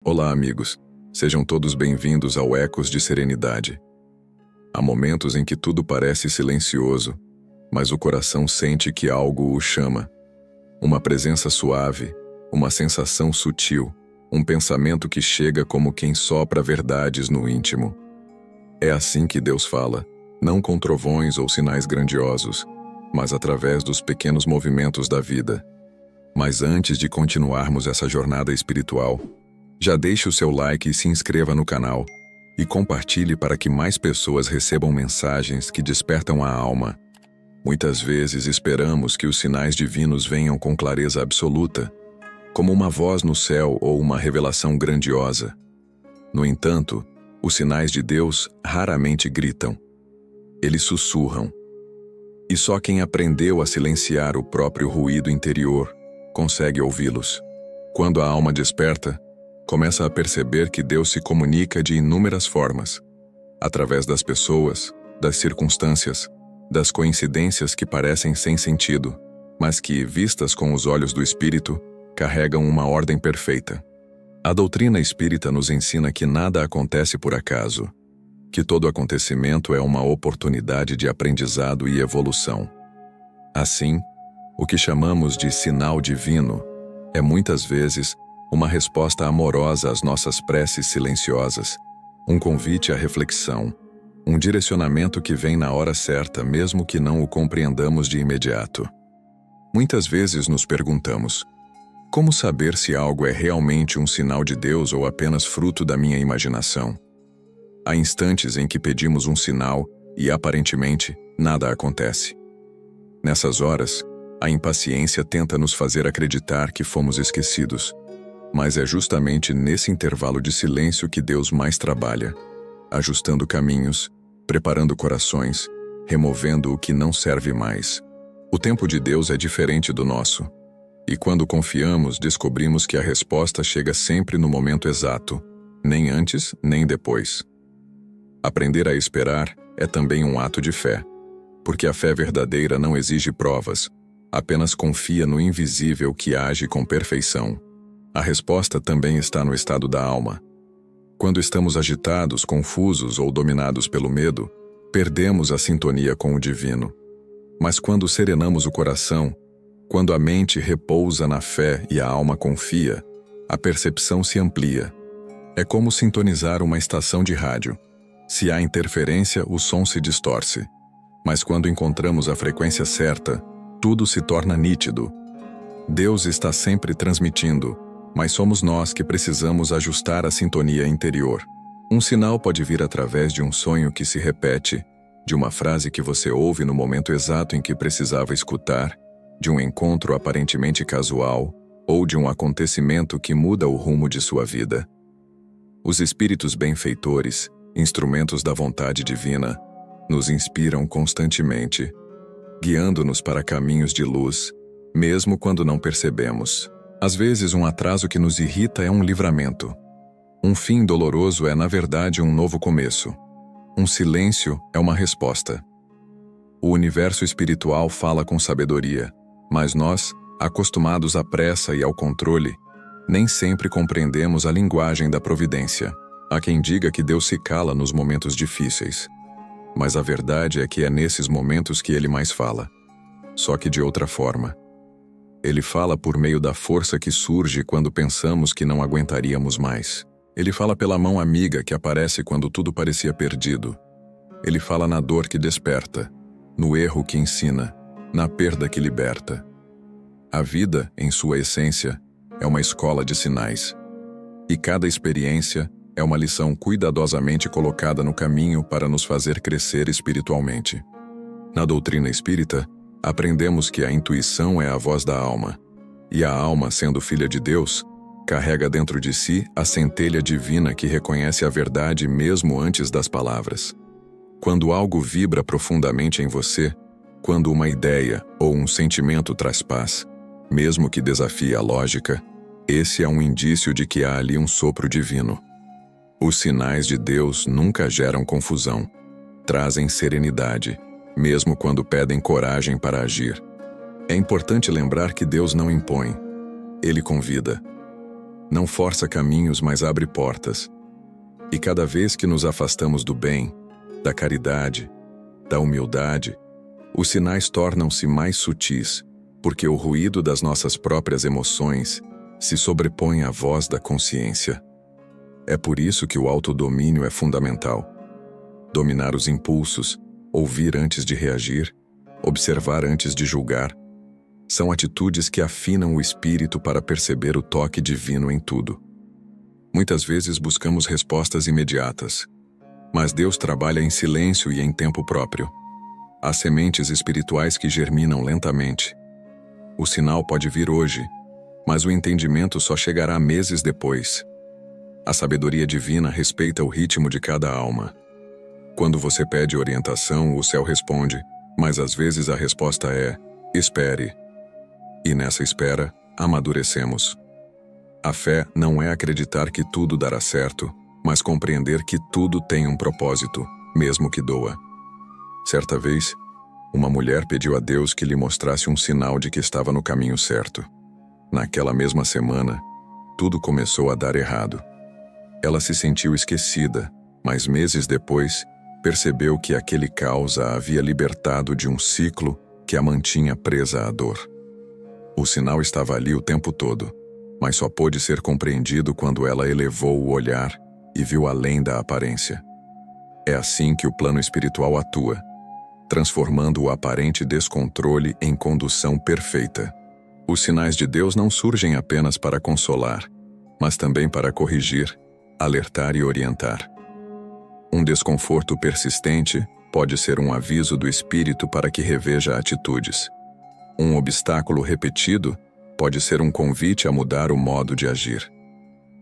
Olá, amigos. Sejam todos bem-vindos ao Ecos de Serenidade. Há momentos em que tudo parece silencioso, mas o coração sente que algo o chama. Uma presença suave, uma sensação sutil, um pensamento que chega como quem sopra verdades no íntimo. É assim que Deus fala, não com trovões ou sinais grandiosos, mas através dos pequenos movimentos da vida. Mas antes de continuarmos essa jornada espiritual, já deixe o seu like e se inscreva no canal, e compartilhe para que mais pessoas recebam mensagens que despertam a alma. Muitas vezes esperamos que os sinais divinos venham com clareza absoluta, como uma voz no céu ou uma revelação grandiosa. No entanto, os sinais de Deus raramente gritam. Eles sussurram. E só quem aprendeu a silenciar o próprio ruído interior consegue ouvi-los. Quando a alma desperta, começa a perceber que Deus se comunica de inúmeras formas, através das pessoas, das circunstâncias, das coincidências que parecem sem sentido, mas que, vistas com os olhos do Espírito, carregam uma ordem perfeita. A doutrina espírita nos ensina que nada acontece por acaso, que todo acontecimento é uma oportunidade de aprendizado e evolução. Assim, o que chamamos de sinal divino é muitas vezes uma resposta amorosa às nossas preces silenciosas, um convite à reflexão, um direcionamento que vem na hora certa mesmo que não o compreendamos de imediato. Muitas vezes nos perguntamos, como saber se algo é realmente um sinal de Deus ou apenas fruto da minha imaginação? Há instantes em que pedimos um sinal e, aparentemente, nada acontece. Nessas horas, a impaciência tenta nos fazer acreditar que fomos esquecidos. Mas é justamente nesse intervalo de silêncio que Deus mais trabalha, ajustando caminhos, preparando corações, removendo o que não serve mais. O tempo de Deus é diferente do nosso. E quando confiamos, descobrimos que a resposta chega sempre no momento exato, nem antes, nem depois. Aprender a esperar é também um ato de fé, porque a fé verdadeira não exige provas, apenas confia no invisível que age com perfeição. A resposta também está no estado da alma. Quando estamos agitados, confusos ou dominados pelo medo, perdemos a sintonia com o divino. Mas quando serenamos o coração, quando a mente repousa na fé e a alma confia, a percepção se amplia. É como sintonizar uma estação de rádio. Se há interferência, o som se distorce. Mas quando encontramos a frequência certa, tudo se torna nítido. Deus está sempre transmitindo, mas somos nós que precisamos ajustar a sintonia interior. Um sinal pode vir através de um sonho que se repete, de uma frase que você ouve no momento exato em que precisava escutar, de um encontro aparentemente casual, ou de um acontecimento que muda o rumo de sua vida. Os espíritos benfeitores, instrumentos da vontade divina, nos inspiram constantemente, guiando-nos para caminhos de luz, mesmo quando não percebemos. Às vezes, um atraso que nos irrita é um livramento. Um fim doloroso é, na verdade, um novo começo. Um silêncio é uma resposta. O universo espiritual fala com sabedoria, mas nós, acostumados à pressa e ao controle, nem sempre compreendemos a linguagem da providência. Há quem diga que Deus se cala nos momentos difíceis. Mas a verdade é que é nesses momentos que Ele mais fala. Só que de outra forma. Ele fala por meio da força que surge quando pensamos que não aguentaríamos mais. Ele fala pela mão amiga que aparece quando tudo parecia perdido. Ele fala na dor que desperta, no erro que ensina, na perda que liberta. A vida, em sua essência, é uma escola de sinais. E cada experiência é uma lição cuidadosamente colocada no caminho para nos fazer crescer espiritualmente. Na doutrina espírita, aprendemos que a intuição é a voz da alma, e a alma, sendo filha de Deus, carrega dentro de si a centelha divina que reconhece a verdade mesmo antes das palavras. Quando algo vibra profundamente em você, quando uma ideia ou um sentimento traz paz, mesmo que desafie a lógica, esse é um indício de que há ali um sopro divino. Os sinais de Deus nunca geram confusão, trazem serenidade, mesmo quando pedem coragem para agir. É importante lembrar que Deus não impõe, Ele convida. Não força caminhos, mas abre portas. E cada vez que nos afastamos do bem, da caridade, da humildade, os sinais tornam-se mais sutis, porque o ruído das nossas próprias emoções se sobrepõe à voz da consciência. É por isso que o autodomínio é fundamental. Dominar os impulsos, ouvir antes de reagir, observar antes de julgar, são atitudes que afinam o espírito para perceber o toque divino em tudo. Muitas vezes buscamos respostas imediatas, mas Deus trabalha em silêncio e em tempo próprio. Há sementes espirituais que germinam lentamente. O sinal pode vir hoje, mas o entendimento só chegará meses depois. A sabedoria divina respeita o ritmo de cada alma. Quando você pede orientação, o céu responde, mas às vezes a resposta é: espere. E nessa espera, amadurecemos. A fé não é acreditar que tudo dará certo, mas compreender que tudo tem um propósito, mesmo que doa. Certa vez, uma mulher pediu a Deus que lhe mostrasse um sinal de que estava no caminho certo. Naquela mesma semana, tudo começou a dar errado. Ela se sentiu esquecida, mas meses depois, percebeu que aquele caos a havia libertado de um ciclo que a mantinha presa à dor. O sinal estava ali o tempo todo, mas só pôde ser compreendido quando ela elevou o olhar e viu além da aparência. É assim que o plano espiritual atua, transformando o aparente descontrole em condução perfeita. Os sinais de Deus não surgem apenas para consolar, mas também para corrigir, alertar e orientar. Um desconforto persistente pode ser um aviso do espírito para que reveja atitudes. Um obstáculo repetido pode ser um convite a mudar o modo de agir.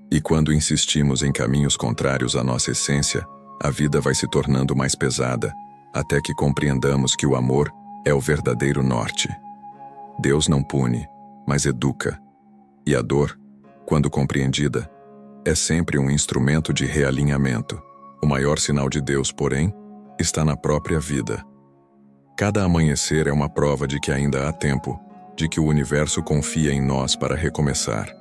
E quando insistimos em caminhos contrários à nossa essência, a vida vai se tornando mais pesada, até que compreendamos que o amor é o verdadeiro norte. Deus não pune, mas educa. E a dor, quando compreendida, é sempre um instrumento de realinhamento. O maior sinal de Deus, porém, está na própria vida. Cada amanhecer é uma prova de que ainda há tempo, de que o universo confia em nós para recomeçar.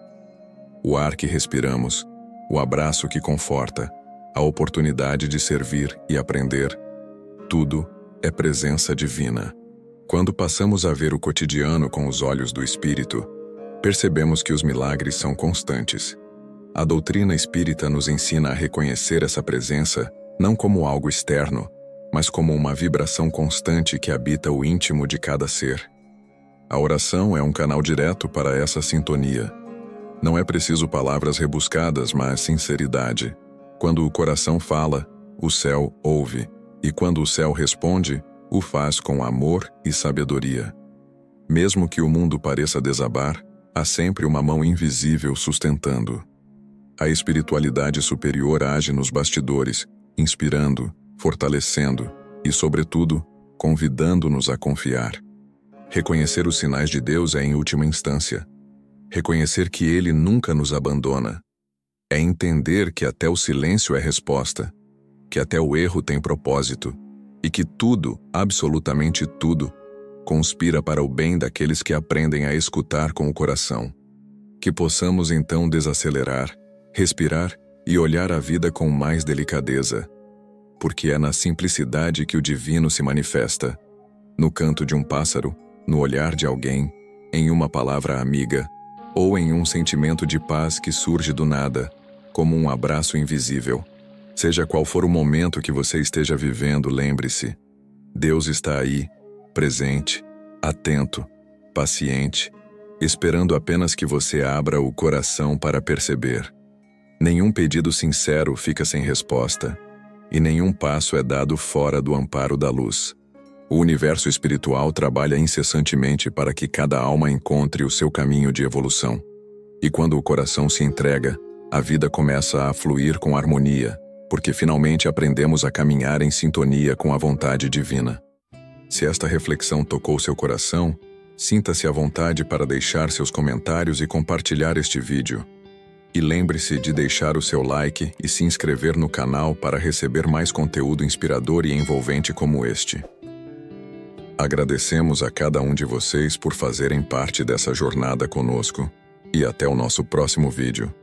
O ar que respiramos, o abraço que conforta, a oportunidade de servir e aprender, tudo é presença divina. Quando passamos a ver o cotidiano com os olhos do espírito, percebemos que os milagres são constantes. A doutrina espírita nos ensina a reconhecer essa presença não como algo externo, mas como uma vibração constante que habita o íntimo de cada ser. A oração é um canal direto para essa sintonia. Não é preciso palavras rebuscadas, mas sinceridade. Quando o coração fala, o céu ouve, e quando o céu responde, o faz com amor e sabedoria. Mesmo que o mundo pareça desabar, há sempre uma mão invisível sustentando. A espiritualidade superior age nos bastidores, inspirando, fortalecendo e, sobretudo, convidando-nos a confiar. Reconhecer os sinais de Deus é em última instância. Reconhecer que Ele nunca nos abandona. É entender que até o silêncio é resposta, que até o erro tem propósito e que tudo, absolutamente tudo, conspira para o bem daqueles que aprendem a escutar com o coração. Que possamos então desacelerar, respirar e olhar a vida com mais delicadeza, porque é na simplicidade que o divino se manifesta, no canto de um pássaro, no olhar de alguém, em uma palavra amiga, ou em um sentimento de paz que surge do nada, como um abraço invisível. Seja qual for o momento que você esteja vivendo, lembre-se, Deus está aí, presente, atento, paciente, esperando apenas que você abra o coração para perceber. Nenhum pedido sincero fica sem resposta, e nenhum passo é dado fora do amparo da luz. O universo espiritual trabalha incessantemente para que cada alma encontre o seu caminho de evolução. E quando o coração se entrega, a vida começa a fluir com harmonia, porque finalmente aprendemos a caminhar em sintonia com a vontade divina. Se esta reflexão tocou seu coração, sinta-se à vontade para deixar seus comentários e compartilhar este vídeo. E lembre-se de deixar o seu like e se inscrever no canal para receber mais conteúdo inspirador e envolvente como este. Agradecemos a cada um de vocês por fazerem parte dessa jornada conosco, e até o nosso próximo vídeo.